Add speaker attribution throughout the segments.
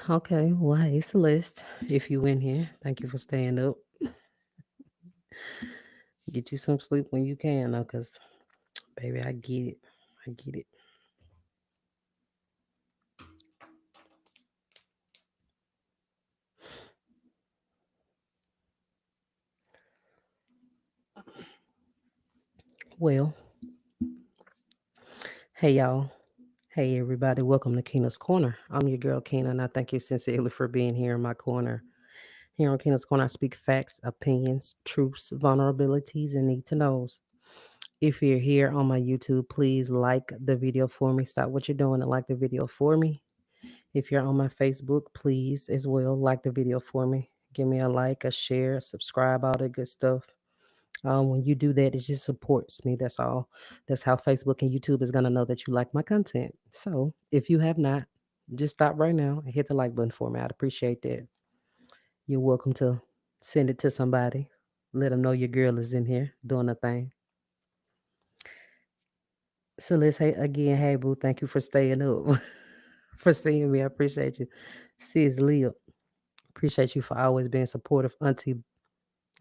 Speaker 1: Okay, well, hey, Celeste, if you in here, thank you for staying up. Get you some sleep when you can, though, because, baby, I get it. I get it. Well, hey, y'all. Hey, everybody. Welcome to Keena's Corner. I'm your girl, Keena, and I thank you sincerely for being here in my corner. Here on Keena's Corner, I speak facts, opinions, truths, vulnerabilities, and need to knows. If you're here on my YouTube, please like the video for me. Stop what you're doing and like the video for me. If you're on my Facebook, please as well like the video for me. Give me a like, a share, subscribe, all that good stuff. When you do that, it just supports me. That's all. That's how Facebook and YouTube is gonna know that you like my content. So if you have not, just stop right now and hit the like button for me. I'd appreciate that. You're welcome to send it to somebody. Let them know your girl is in here doing a thing. So let's hey again, hey boo. Thank you for staying up, for seeing me. I appreciate you. Sis Leah. Appreciate you for always being supportive.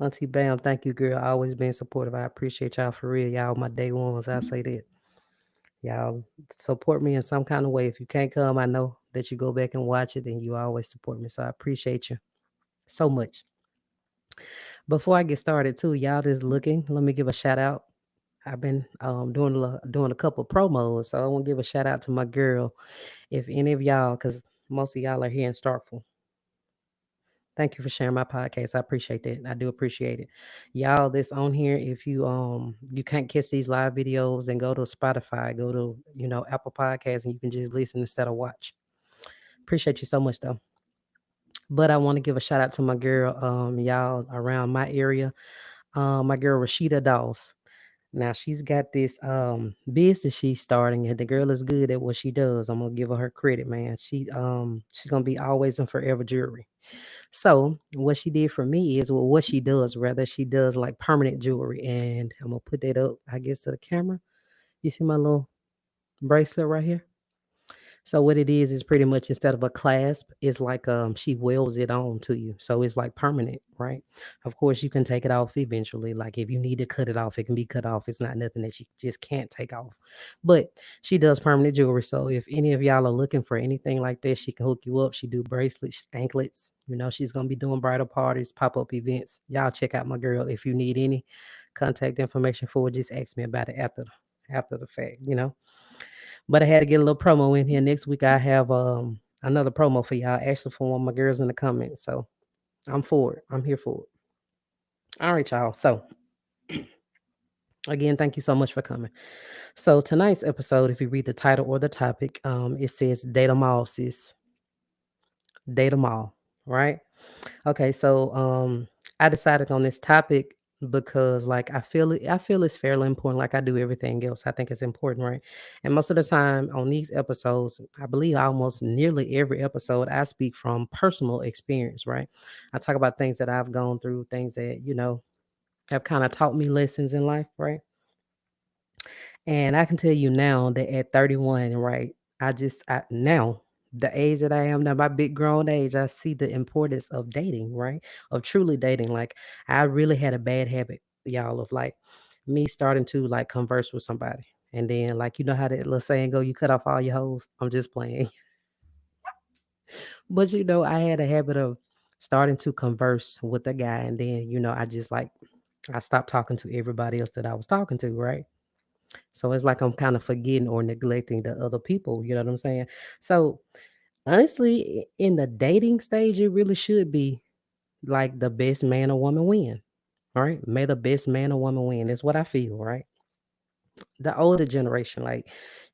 Speaker 1: Auntie Bam, thank you, girl. Always being supportive. I appreciate y'all for real. Y'all my day ones. I say that. Y'all support me in some kind of way. If you can't come, I know that you go back and watch it and you always support me. So I appreciate you so much. Before I get started too, y'all just looking. Let me give a shout out. I've been doing a couple promos, so I want to give a shout out to my girl. If any of y'all, because most of y'all are here in Starkville, thank you for sharing my podcast. I appreciate that. I do appreciate it. Y'all that's on here, if you can't catch these live videos, then go to Spotify, go to, Apple Podcasts, and you can just listen instead of watch. Appreciate you so much though. But I want to give a shout out to my girl, y'all around my area. My girl Rashida Dawes. Now she's got this business she's starting, and the girl is good at what she does. I'm gonna give her credit, man. She's gonna be always and forever jewelry. So what she did for me is, well, what she does rather, she does like permanent jewelry, and I'm gonna put that up, I guess, to the camera. You see my little bracelet right here? So what it is pretty much instead of a clasp, it's like she welds it on to you. So it's like permanent, right? Of course you can take it off eventually. Like if you need to cut it off, it can be cut off. It's not nothing that you just can't take off. But she does permanent jewelry. So if any of y'all are looking for anything like that, she can hook you up. She do bracelets, anklets. She's gonna be doing bridal parties, pop-up events. Y'all check out my girl. If you need any contact information for it, just ask me about it after the fact. But I had to get a little promo in here. Next week I have another promo for y'all, actually from one of my girls in the comments. So I'm for it. I'm here for it. All right, y'all. So again, thank you so much for coming. So tonight's episode, if you read the title or the topic, it says date 'em all, sis. Date 'em all. Right? Okay, so I decided on this topic because like I feel it's fairly important, like I do everything else. I think it's important, right? And most of the time on these episodes, I believe almost nearly every episode I speak from personal experience, right? I talk about things that I've gone through, things that, have kind of taught me lessons in life, right? And I can tell you now that at 31, right, now, the age that I am now, my big grown age, I see the importance of dating, right? Of truly dating. Like, I really had a bad habit, y'all, of like me starting to like converse with somebody. And then, like, you know how that little saying go, you cut off all your hoes. I'm just playing. But, I had a habit of starting to converse with a guy. And then, I just like, I stopped talking to everybody else that I was talking to, right? So it's like I'm kind of forgetting or neglecting the other people. You know what I'm saying? So honestly, in the dating stage, it really should be like the best man or woman win. All right. May the best man or woman win. That's what I feel, right? The older generation, like,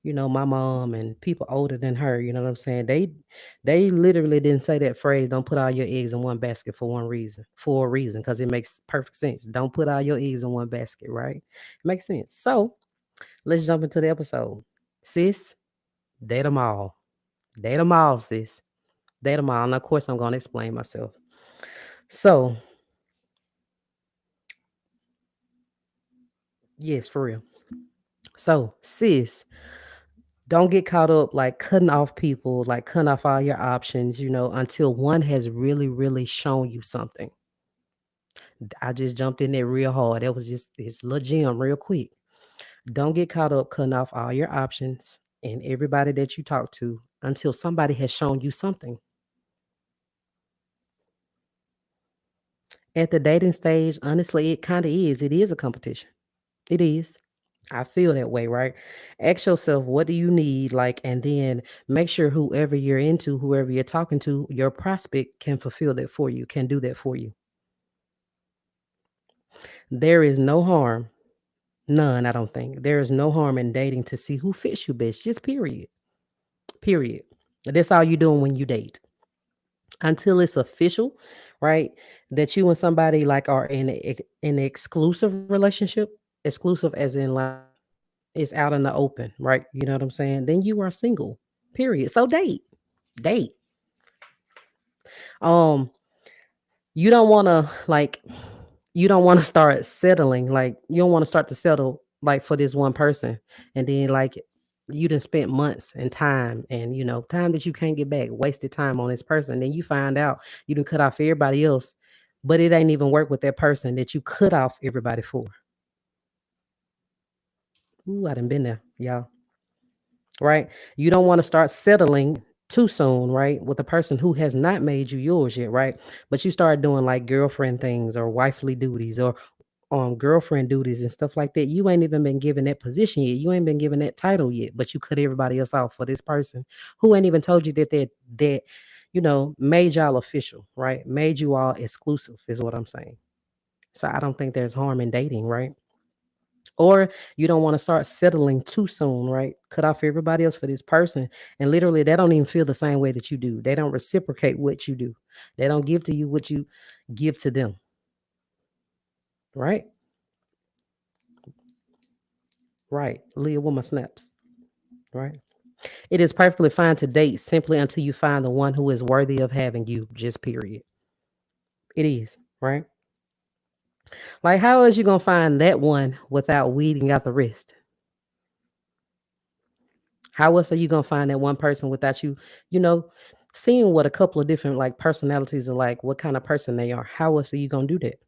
Speaker 1: my mom and people older than her, you know what I'm saying? They literally didn't say that phrase, don't put all your eggs in one basket for a reason, because it makes perfect sense. Don't put all your eggs in one basket, right? It makes sense. So let's jump into the episode. Sis, date them all. Date them all, sis. Date them all. And of course, I'm going to explain myself. So, yes, for real. So, sis, Don't get caught up like cutting off people, like cutting off all your options, until one has really, really shown you something. I just jumped in there real hard. That was just this little gem real quick. Don't get caught up cutting off all your options and everybody that you talk to until somebody has shown you something. At the dating stage, honestly, it kind of is. It is a competition. It is. I feel that way, right? Ask yourself, what do you need? Like, and then make sure whoever you're into, whoever you're talking to, your prospect can fulfill that for you, can do that for you. There is no harm, none, I don't think. There is no harm in dating to see who fits you best, just period. Period. That's all you're doing when you date. Until it's official, right? That you and somebody like are in an exclusive relationship, exclusive as in like it's out in the open, right? You know what I'm saying? Then you are single. Period. So date. Date. Um, you don't want to like you don't want to start settling. Like you don't want to start to settle like for this one person. And then like you done spent months and time and time that you can't get back, wasted time on this person. Then you find out you done cut off everybody else, but it ain't even work with that person that you cut off everybody for. Ooh, I done been there, y'all. Right? You don't want to start settling too soon, right? With a person who has not made you yours yet, right? But you start doing like girlfriend things or wifely duties or girlfriend duties and stuff like that. You ain't even been given that position yet. You ain't been given that title yet, but you cut everybody else off for this person who ain't even told you that made y'all official, right? Made you all exclusive is what I'm saying. So I don't think there's harm in dating, right? Or you don't want to start settling too soon, right? Cut off everybody else for this person. And literally, they don't even feel the same way that you do. They don't reciprocate what you do. They don't give to you what you give to them, right? Right. Leah with my snaps, right? It is perfectly fine to date simply until you find the one who is worthy of having you, just period. It is, right? Like, how else you going to find that one without weeding out the rest? How else are you gonna find that one person without you know, seeing what a couple of different like personalities are like, what kind of person they are? How else are you gonna do that?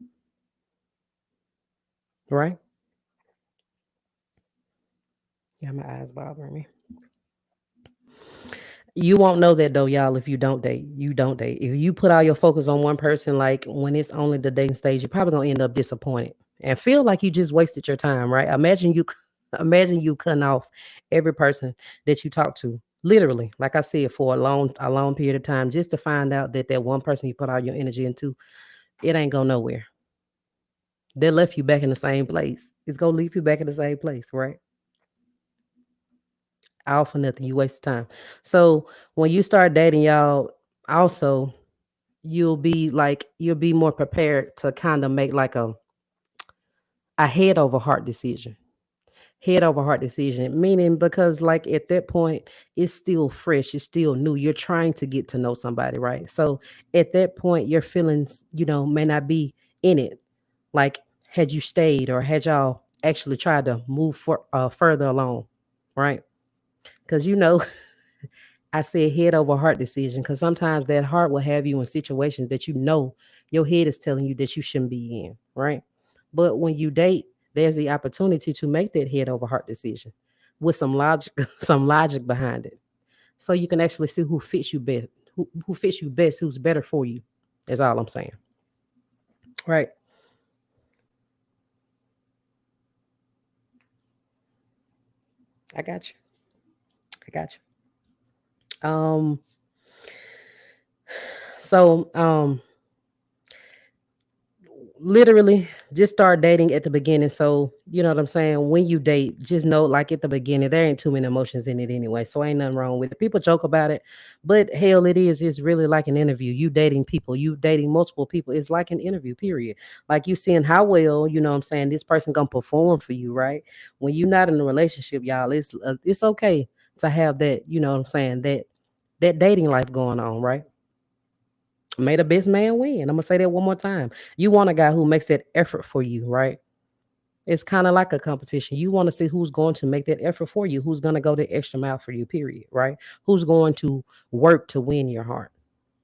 Speaker 1: Right? Yeah, my eyes bothering me. You won't know that though, y'all, if you don't date. You don't date. If you put all your focus on one person, like when it's only the dating stage, you're probably gonna end up disappointed and feel like you just wasted your time, right? Imagine you cutting off every person that you talk to. Literally, like I said, for a long period of time, just to find out that that one person you put all your energy into, it ain't go nowhere. They left you back in the same place. It's gonna leave you back in the same place, right? All for nothing. You waste time. So when you start dating, y'all, also you'll be more prepared to kind of make like a head over heart decision. Head over heart decision, meaning because like at that point it's still fresh, it's still new. You're trying to get to know somebody, right? So at that point your feelings, may not be in it. Like had you stayed or had y'all actually tried to move further along, right? Because I said head over heart decision because sometimes that heart will have you in situations that your head is telling you that you shouldn't be in, right? But when you date, there's the opportunity to make that head over heart decision with some logic, some logic behind it, so you can actually see who fits you best, who fits you best, who's better for you. That's all I'm saying, right? I got you. I got you. So literally just start dating at the beginning. So you know what I'm saying? When you date, just know like at the beginning, there ain't too many emotions in it anyway. So ain't nothing wrong with it. People joke about it, but hell it's really like an interview. You dating people, you dating multiple people. It's like an interview, period. Like you seeing how well, you know what I'm saying, this person gonna perform for you, right? When you're not in a relationship, y'all, it's okay to have that, you know what I'm saying, that dating life going on, right? May the best man win. I'm gonna say that one more time. You want a guy who makes that effort for you, right? It's kind of like a competition. You want to see who's going to make that effort for you, who's going to go the extra mile for you, period, right? Who's going to work to win your heart,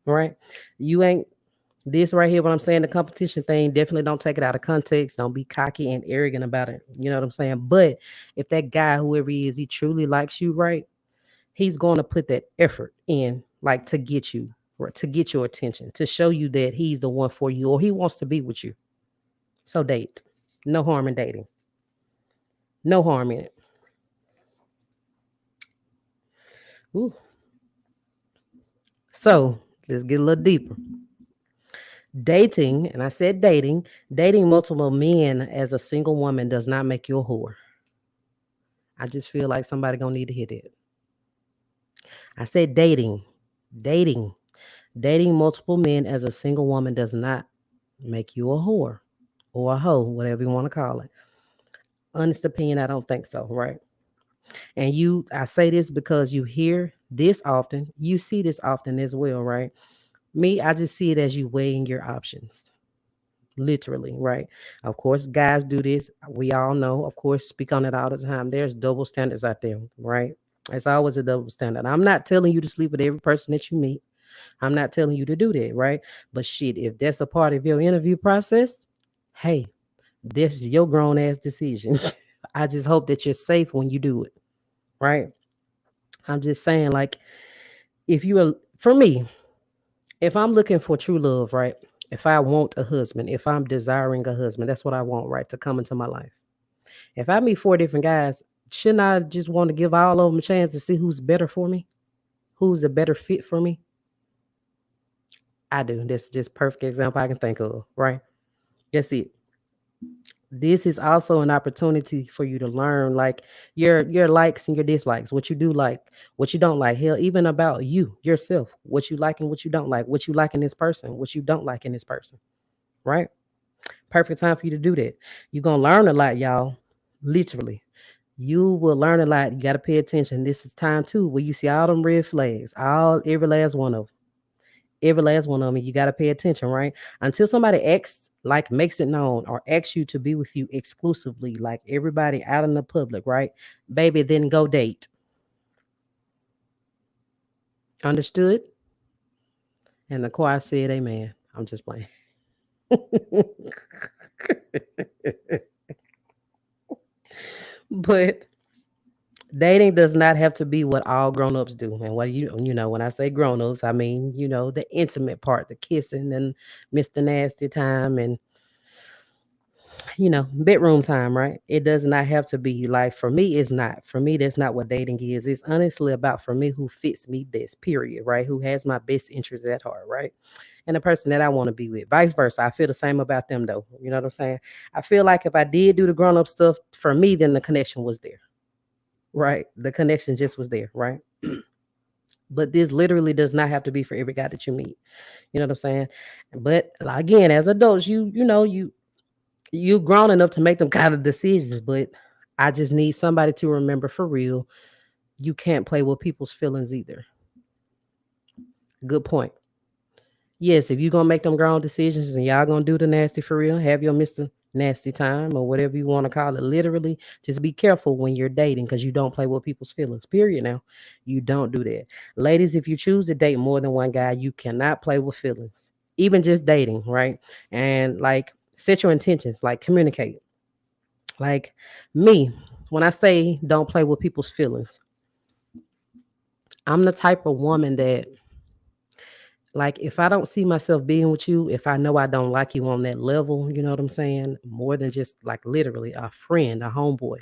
Speaker 1: right? You ain't this right here, what I'm saying, the competition thing, definitely don't take it out of context. Don't be cocky and arrogant about it. You know what I'm saying? But if that guy, whoever he is, he truly likes you, right? He's going to put that effort in, like to get you, right, to get your attention, to show you that he's the one for you or he wants to be with you. So date. No harm in dating. No harm in it. Ooh. So let's get a little deeper. Dating, and I said dating multiple men as a single woman does not make you a whore. I just feel like somebody gonna need to hear that. I said dating, dating multiple men as a single woman does not make you a whore or a hoe, whatever you want to call it. Honest opinion, I don't think so, right? And I say this because you hear this often, you see this often as well, right? Me, I just see it as you weighing your options. Literally, right? Of course, guys do this. We all know, of course, speak on it all the time. There's double standards out there, right? It's always a double standard. I'm not telling you to sleep with every person that you meet. I'm not telling you to do that, right? But shit, if that's a part of your interview process, hey, this is your grown ass decision. I just hope that you're safe when you do it, right? I'm just saying, like, if you are, for me, if I'm looking for true love, right? If I want a husband, if I'm desiring a husband, that's what I want, right? To come into my life. If I meet four different guys, shouldn't I just want to give all of them a chance to see who's better for me? Who's a better fit for me? I do. That's just perfect example I can think of, right? That's it. This is also an opportunity for you to learn like your likes and your dislikes, what you do like, what you don't like. Hell, even about you, yourself, what you like and what you don't like, what you like in this person, what you don't like in this person, right? Perfect time for you to do that. You're gonna learn a lot, y'all. Literally. You will learn a lot. You gotta pay attention. This is time too where you see all them red flags, all every last one of them. Every last one of them. You gotta pay attention, right? Until somebody asks, like makes it known or asks you to be with you exclusively, like everybody out in the public, right? Baby, then go date. Understood? And the choir said amen. I'm just playing. But dating does not have to be what all grown-ups do. And what you know, when I say grown-ups, I mean, the intimate part, the kissing and Mr. Nasty time and bedroom time, right? It does not have to be like for me, it's not. For me, that's not what dating is. It's honestly about for me who fits me best, period, right? Who has my best interests at heart, right? And the person that I want to be with. Vice versa. I feel the same about them though. You know what I'm saying? I feel like if I did do the grown-up stuff for me, then the connection was there. Right? The connection just was there, right? But this literally does not have to be for every guy that you meet. You know what I'm saying? But again, as adults, you grown enough to make them kind of decisions. But I just need somebody to remember for real. You can't play with people's feelings either. Good point. Yes, if you're gonna make them grown decisions and y'all gonna do the nasty for real, have your Mr. Nasty time or whatever you want to call it. Literally, just be careful when you're dating because you don't play with people's feelings. Period. Now, you don't do that. Ladies, if you choose to date more than one guy, you cannot play with feelings. Even just dating, right? And like set your intentions, like communicate. Like me, when I say don't play with people's feelings, I'm the type of woman that like if I don't see myself being with you, if I know I don't like you on that level, you know what I'm saying? More than just like literally a friend, a homeboy,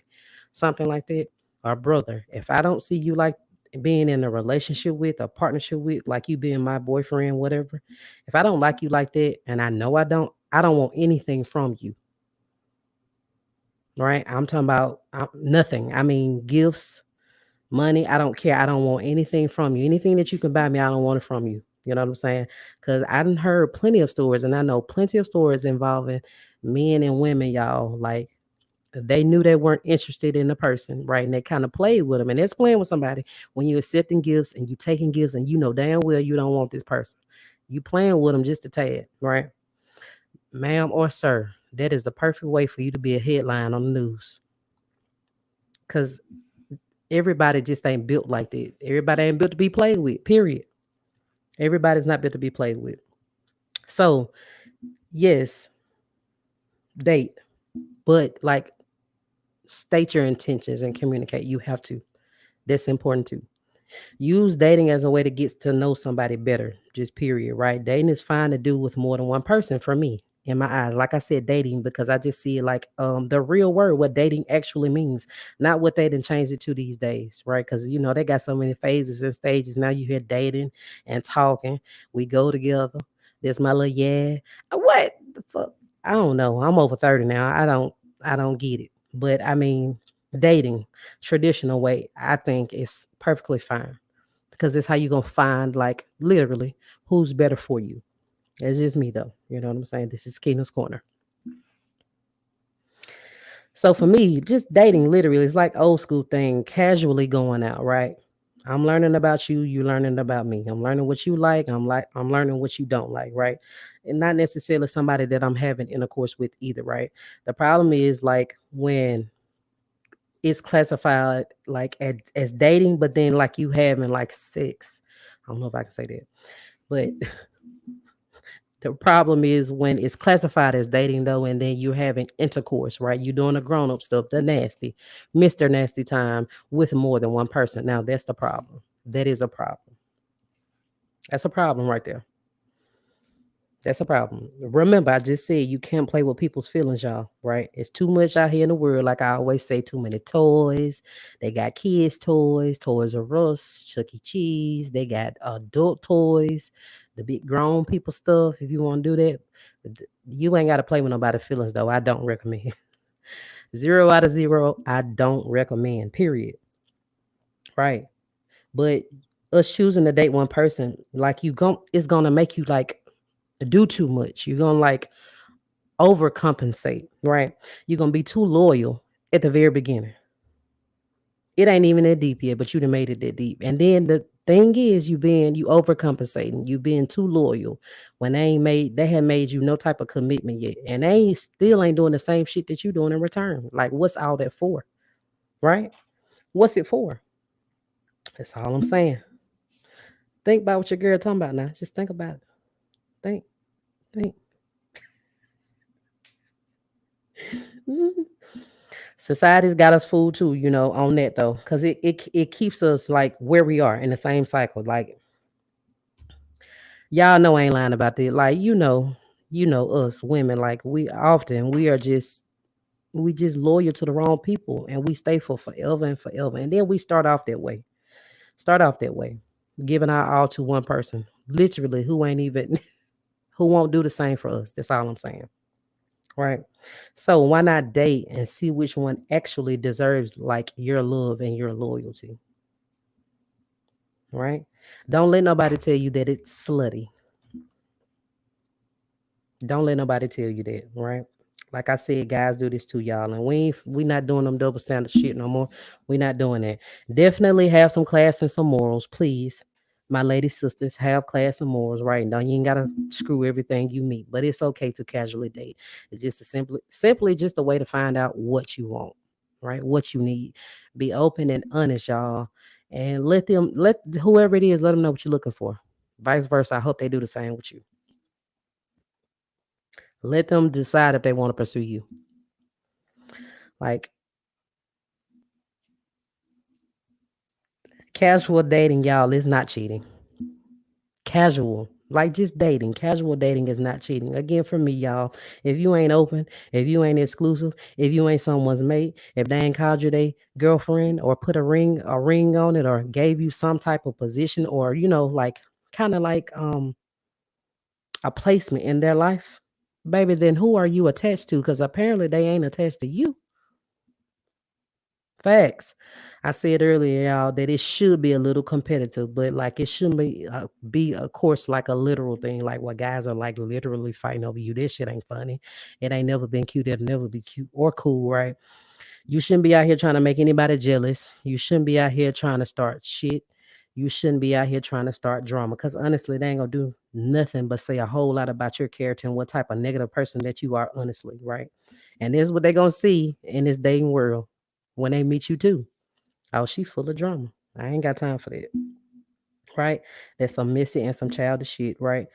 Speaker 1: something like that, or a brother. If I don't see you like being in a relationship with, a partnership with, like you being my boyfriend, whatever. If I don't like you like that, and I know I don't want anything from you, right? I'm talking about nothing. I mean, gifts, money, I don't care. I don't want anything from you. Anything that you can buy me, I don't want it from you. You know what I'm saying? Because I done heard plenty of stories, and I know plenty of stories involving men and women, y'all. Like they knew they weren't interested in the person, right? And they kind of played with them. And that's playing with somebody when you're accepting gifts and you taking gifts, and you know damn well you don't want this person. You playing with them just a tad, right? Ma'am or sir, That is the perfect way for you to be a headline on the news. Because everybody just ain't built like that. Everybody ain't built to be played with, period. Everybody's not built to be played with. So, yes, date, but like state your intentions and communicate. You have to. That's important too. Use dating as a way to get to know somebody better, just period, right? Dating is fine to do with more than one person for me, in my eyes. Like I said, dating, because I just see it like the real word, what dating actually means, not what they done changed it to these days, right? Because you know they got so many phases and stages. Now you hear dating and talking. We go together. There's my little yeah. What the fuck? I don't know. I'm over 30 now. I don't get it. But I mean, dating, traditional way, I think is perfectly fine because it's how you gonna find like literally who's better for you. That's just me though. You know what I'm saying? This is Keena's Corner. So for me, just dating literally is like old school thing, casually going out, right? I'm learning about you, you learning about me. I'm learning what you like, I'm learning what you don't like, right? And not necessarily somebody that I'm having intercourse with either, right? The problem is like when it's classified like as dating, but then like you having like sex. I don't know if I can say that. But the problem is when it's classified as dating though, and then you're having intercourse, right? You're doing the grown up stuff, the nasty, Mr. Nasty time with more than one person. Now that's the problem. That is a problem. That's a problem right there. That's a problem. Remember, I just said you can't play with people's feelings, y'all, right? It's too much out here in the world. Like I always say, too many toys. They got kids' toys, Toys R Us, Chuck E. Cheese. They got adult toys, the big grown people stuff. If you want to do that, you ain't got to play with nobody's feelings, though. I don't recommend. 0 out of 0, I don't recommend, period. Right. But us choosing to date one person, like it's gonna make you like do too much. You're gonna like overcompensate, right? You're gonna be too loyal at the very beginning. It ain't even that deep yet, but you done made it that deep. And then the thing is you overcompensating, you being too loyal when they had made you no type of commitment yet. And they ain't still ain't doing the same shit that you doing in return. Like what's all that for? Right? What's it for? That's all I'm saying. Think about what your girl talking about now. Just think about it. Think, think. Mhm. Society's got us fooled too, on that though, because it keeps us like where we are in the same cycle. Like y'all know I ain't lying about that. Like you know us women, like we are just loyal to the wrong people, and we stay for forever and forever, and then we start off that way, giving our all to one person, literally who ain't even who won't do the same for us. That's all I'm saying. Right. So why not date and see which one actually deserves like your love and your loyalty, right? Don't let nobody tell you that it's slutty. Don't let nobody tell you that, right? Like I said, guys do this too, y'all, and we not doing them double standard shit no more. We not doing that. Definitely have some class and some morals, please. My lady sisters, have class and morals, right? Now you ain't gotta screw everything you meet, but it's okay to casually date. It's just a simply just a way to find out what you want, right? What you need. Be open and honest, y'all, and let whoever it is let them know what you're looking for. Vice versa. I hope they do the same with you. Let them decide if they want to pursue you. Like casual dating, y'all, is not cheating. Casual, like just dating. Casual dating is not cheating. Again, for me, y'all, if you ain't open, if you ain't exclusive, if you ain't someone's mate, if they ain't called you their girlfriend or put a ring on it or gave you some type of position or like kind of like a placement in their life, baby, then who are you attached to? Because apparently they ain't attached to you. Facts. I said earlier, y'all, that it should be a little competitive, but like it shouldn't be of course like a literal thing, like what guys are like literally fighting over you. This shit ain't funny. It ain't never been cute. It'll never be cute or cool, right? You shouldn't be out here trying to make anybody jealous. You shouldn't be out here trying to start shit. You shouldn't be out here trying to start drama because honestly, they ain't gonna do nothing but say a whole lot about your character and what type of negative person that you are, honestly, right? And this is what they gonna see in this dating world when they meet you too. Oh, she full of drama. I ain't got time for that, right? That's some messy and some childish shit, right?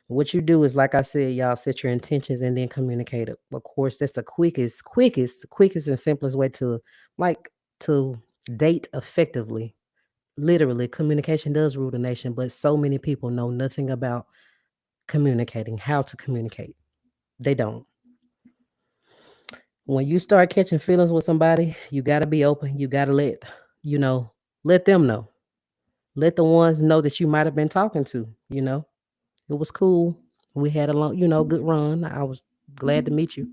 Speaker 1: What you do is, like I said, y'all set your intentions and then communicate it. Of course, that's the quickest and simplest way to like to date effectively. Literally, communication does rule the nation, but so many people know nothing about communicating, how to communicate. They don't. When you start catching feelings with somebody, you got to be open. You got to you know, let them know. Let the ones know that you might have been talking to. It was cool. We had a good run. I was glad to meet you,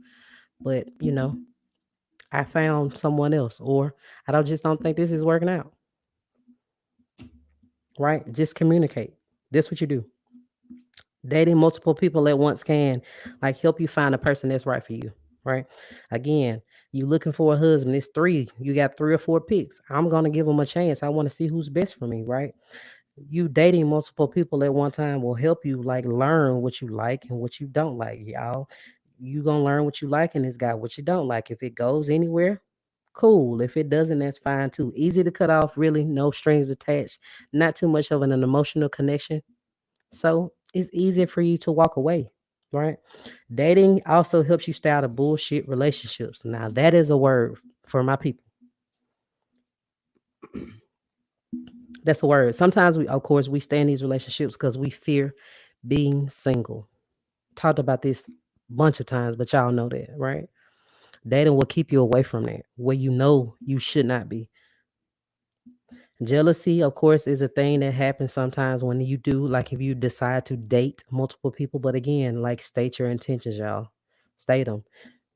Speaker 1: but I found someone else, or I don't think this is working out. Right? Just communicate. That's what you do. Dating multiple people at once can like help you find a person that's right for you. Right? Again, you looking for a husband. It's three. You got three or four picks. I'm gonna give them a chance. I want to see who's best for me. Right? You dating multiple people at one time will help you like learn what you like and what you don't like, y'all. You gonna learn what you like in this guy, what you don't like. If it goes anywhere, cool. If it doesn't, that's fine too. Easy to cut off, really, no strings attached, not too much of an emotional connection. So it's easier for you to walk away, right? Dating also helps you stay out of bullshit relationships. Now that is a word for my people. That's a word. Sometimes we, of course, we stay in these relationships because we fear being single. Talked about this a bunch of times, but y'all know that, right? Dating will keep you away from that, where you know you should not be. Jealousy, of course, is a thing that happens sometimes when you do, like if you decide to date multiple people. But again, like state your intentions, y'all. State them.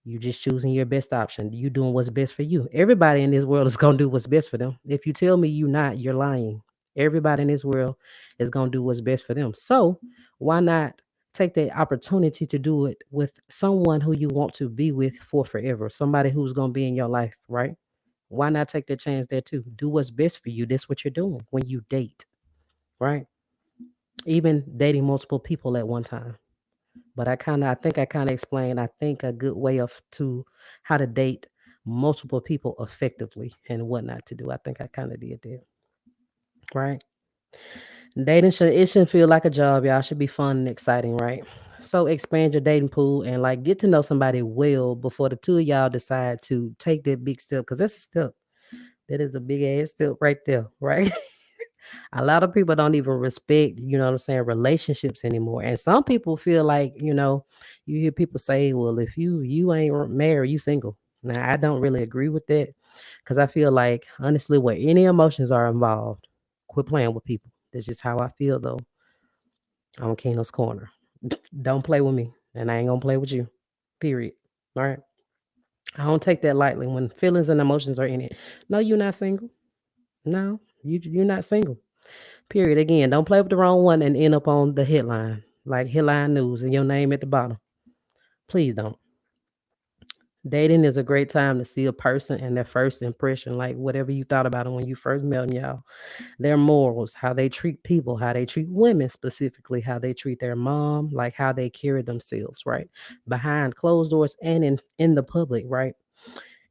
Speaker 1: You just choosing your best option. You doing what's best for you. Everybody in this world is gonna do what's best for them. If you tell me you not, you're lying. Everybody in this world is gonna do what's best for them. So why not take the opportunity to do it with someone who you want to be with for forever? Somebody who's gonna be in your life, right? Why not take that chance there too? Do what's best for you. That's what you're doing when you date, right? Even dating multiple people at one time. But I think I kind of explained, I think a good way of to how to date multiple people effectively and what not to do. I think I kind of did that, right? Dating it shouldn't feel like a job, y'all. It should be fun and exciting, right? So expand your dating pool and like get to know somebody well before the two of y'all decide to take that big step because that's a step. That is a big ass step right there, right? A lot of people don't even respect, what I'm saying, relationships anymore. And some people feel like, you hear people say, well, if you ain't married, you single. Now, I don't really agree with that because I feel like, honestly, where any emotions are involved, quit playing with people. That's just how I feel, though. I'm Keno's Corner. Don't play with me, and I ain't gonna play with you. Period. All right. I don't take that lightly when feelings and emotions are in it. No, you're not single. No, you're not single. Period. Again, don't play with the wrong one and end up on the headline, like headline news and your name at the bottom. Please don't. Dating is a great time to see a person and their first impression, like whatever you thought about them when you first met them, y'all. Their morals, how they treat people, how they treat women specifically, how they treat their mom, like how they carry themselves, right? Behind closed doors and in the public, right?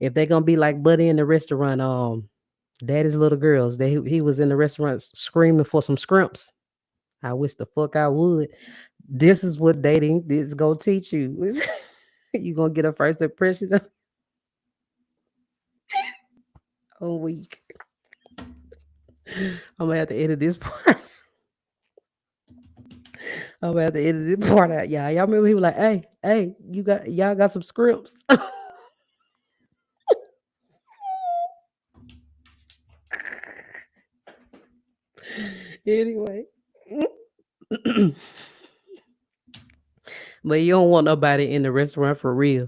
Speaker 1: If they're gonna be like Buddy in the restaurant, Daddy's little girls, he was in the restaurant screaming for some scrimps. I wish the fuck I would. This is what dating is gonna teach you. You gonna get a first impression a week. I'm gonna have to edit this part. I'm gonna have to edit this part out. Y'all remember he was like, hey, y'all got some scripts. Anyway. But you don't want nobody in the restaurant for real.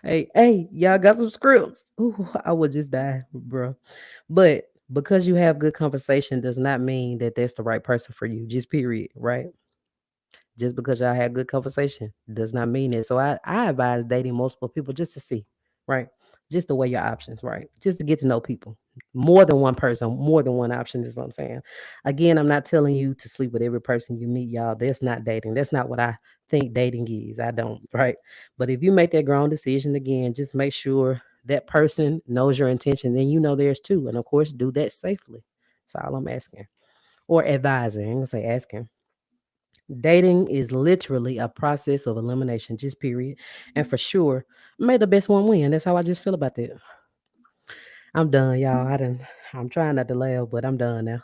Speaker 1: Hey, y'all got some scripts. Ooh, I would just die, bro. But because you have good conversation does not mean that that's the right person for you. Just period, right? Just because y'all had good conversation does not mean it. So I advise dating multiple people just to see, right? Just to weigh your options, right? Just to get to know people. More than one person, more than one option is what I'm saying. Again, I'm not telling you to sleep with every person you meet, y'all. That's not dating. That's not what I think dating is. I don't, right? But if you make that grown decision again, just make sure that person knows your intention, then you know theirs too. And of course, do that safely. That's all I'm asking. Or advising. I'm gonna say asking. Dating is literally a process of elimination, just period. And for sure, may the best one win. That's how I just feel about that. I'm done, y'all. I'm trying not to laugh, but I'm done now.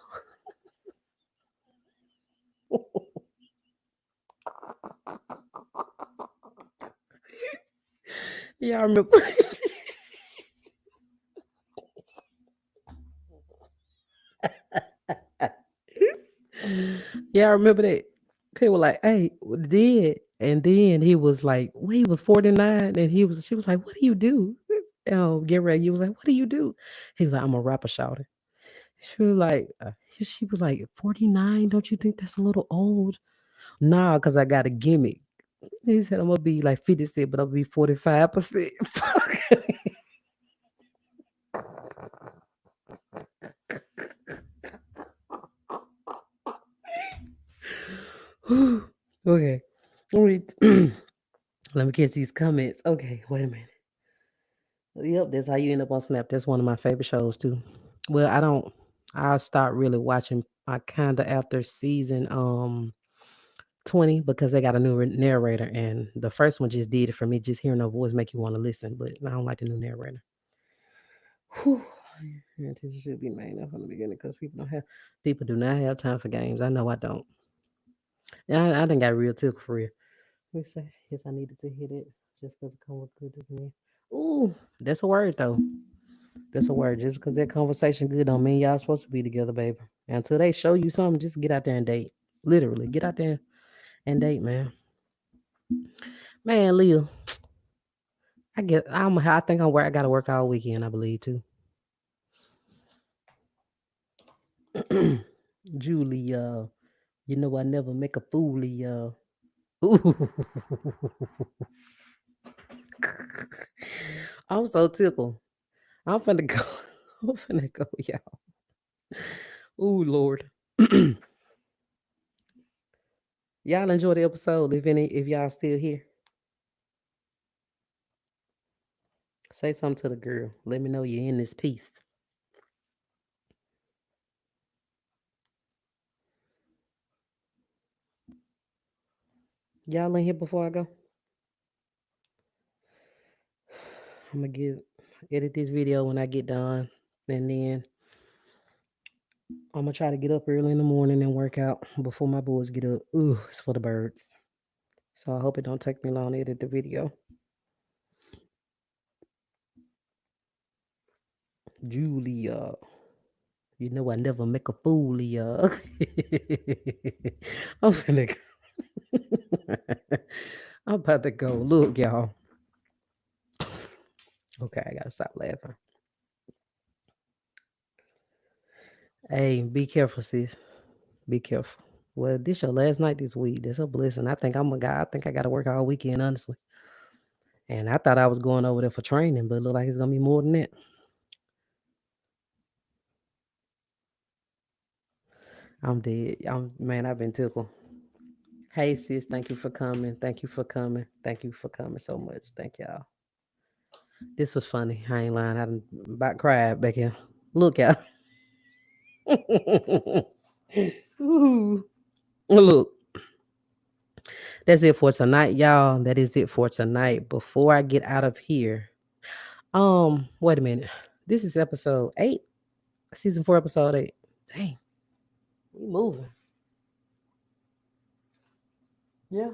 Speaker 1: Y'all remember? Y'all remember that? They were like, "Hey, what did?" And then he was like, "Well, he was 49," and he was. She was like, "What do you do?" Get ready. You was like, "What do you do?" He was like, "I'm a rapper, shouter." She was like, she was like, 49. Don't you think that's a little old? Nah, cause I got a gimmick. He said I'm gonna be like 50 cent, but I'll be 45%. Okay. Let me let me catch these comments. Okay, wait a minute. Yep, that's how you end up on Snap. That's one of my favorite shows too. Well, I don't. I'll start really watching. I kind of after season 20 because they got a new narrator, and the first one just did it for me. Just hearing her voice make you want to listen, but I don't like the new narrator. Whew. Yeah, this should be made up from the beginning because people do not have time for games. I know I don't. And I done got real tickle for real. Let me say, yes, I needed to hit it just because it come with good as me. Ooh, that's a word though. That's a word. Just because that conversation good don't mean y'all supposed to be together, baby. And until they show you something, just get out there and date. Literally, get out there and date, man. Man, Leah, I think I gotta work all weekend, I believe too. Julia, you know I never make a fool of ya. Ooh. I'm so tickled. I'm finna go. I'm finna go, y'all. Ooh, Lord. Y'all enjoy the episode. If y'all still here, say something to the girl. Let me know you're in this piece. Y'all in here before I go? I'm gonna edit this video when I get done, and then I'm gonna try to get up early in the morning and work out before my boys get up. Ooh, it's for the birds. So I hope it don't take me long to edit the video. Julia, you know I never make a fool of ya. I'm finna go. I'm about to go. Look, y'all. Okay, I gotta stop laughing. Hey, be careful, sis. Be careful. Well, this your last night this week. That's a blessing. I think I'm a guy. I think I got to work all weekend, honestly. And I thought I was going over there for training, but it look like it's gonna be more than that. I'm dead. Man. I've been tickled. Hey, sis. Thank you for coming. Thank you for coming. Thank you for coming so much. Thank y'all. This was funny. I ain't lying. I done about cried back here. Look, y'all. Ooh. Look, that's it for tonight, y'all. That is it for tonight. Before I get out of here, wait a minute. This is episode 8, season 4, episode 8. Dang, we moving. Yeah.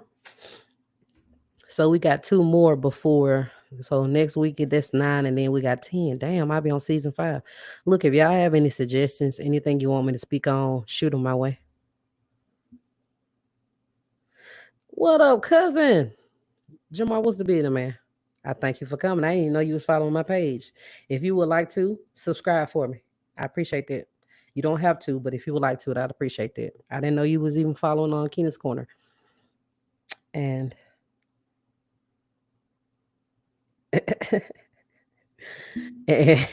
Speaker 1: So we got 2 more before. So next week that's 9, and then we got 10. Damn, I'll be on season 5. Look, if y'all have any suggestions, anything you want me to speak on, shoot them my way. What up, cousin? Jamal, what's the business, man? I thank you for coming. I didn't even know you was following my page. If you would like to, subscribe for me. I appreciate that. You don't have to, but if you would like to, I'd appreciate that. I didn't know you was even following on Keena's Corner. And and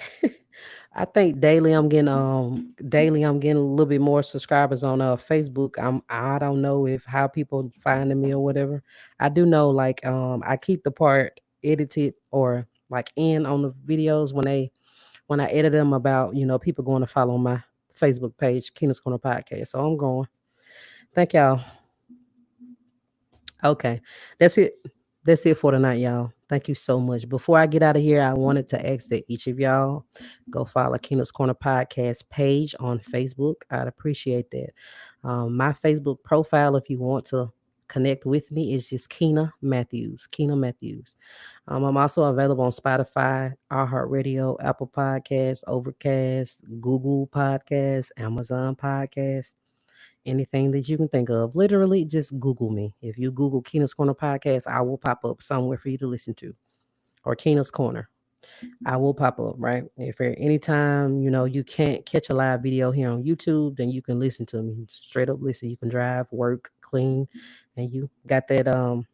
Speaker 1: I think daily I'm getting a little bit more subscribers on Facebook. I don't know if how people finding me or whatever. I do know like I keep the part edited or like in on the videos when I edit them about, people going to follow my Facebook page, Keena's Corner Podcast. So I'm going. Thank y'all. Okay. That's it. That's it for tonight, y'all. Thank you so much. Before I get out of here, I wanted to ask that each of y'all go follow Keena's Corner Podcast page on Facebook. I'd appreciate that. My Facebook profile, if you want to connect with me, is just Keena Matthews. Keena Matthews. I'm also available on Spotify, iHeartRadio, Apple Podcasts, Overcast, Google Podcasts, Amazon Podcasts, anything that you can think of. Literally, just Google me. If you Google Keena's Corner Podcast, I will pop up somewhere for you to listen to. Or Keena's Corner. I will pop up, right? If at any time, you can't catch a live video here on YouTube, then you can listen to me. Straight up listen. You can drive, work, clean, and you got that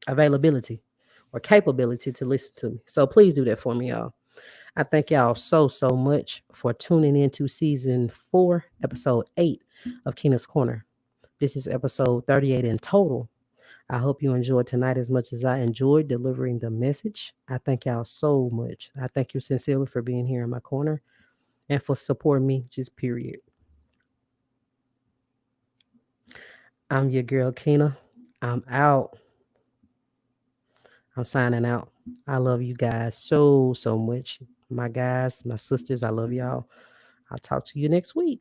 Speaker 1: availability or capability to listen to me. So please do that for me, y'all. I thank y'all so much for tuning into season 4, episode 8 of Keena's Corner. This is episode 38 in total. I hope you enjoyed tonight as much as I enjoyed delivering the message. I thank y'all so much. I thank you sincerely for being here in my corner and for supporting me, just period. I'm your girl, Keena. I'm out. I'm signing out. I love you guys so much. My guys, my sisters, I love y'all. I'll talk to you next week.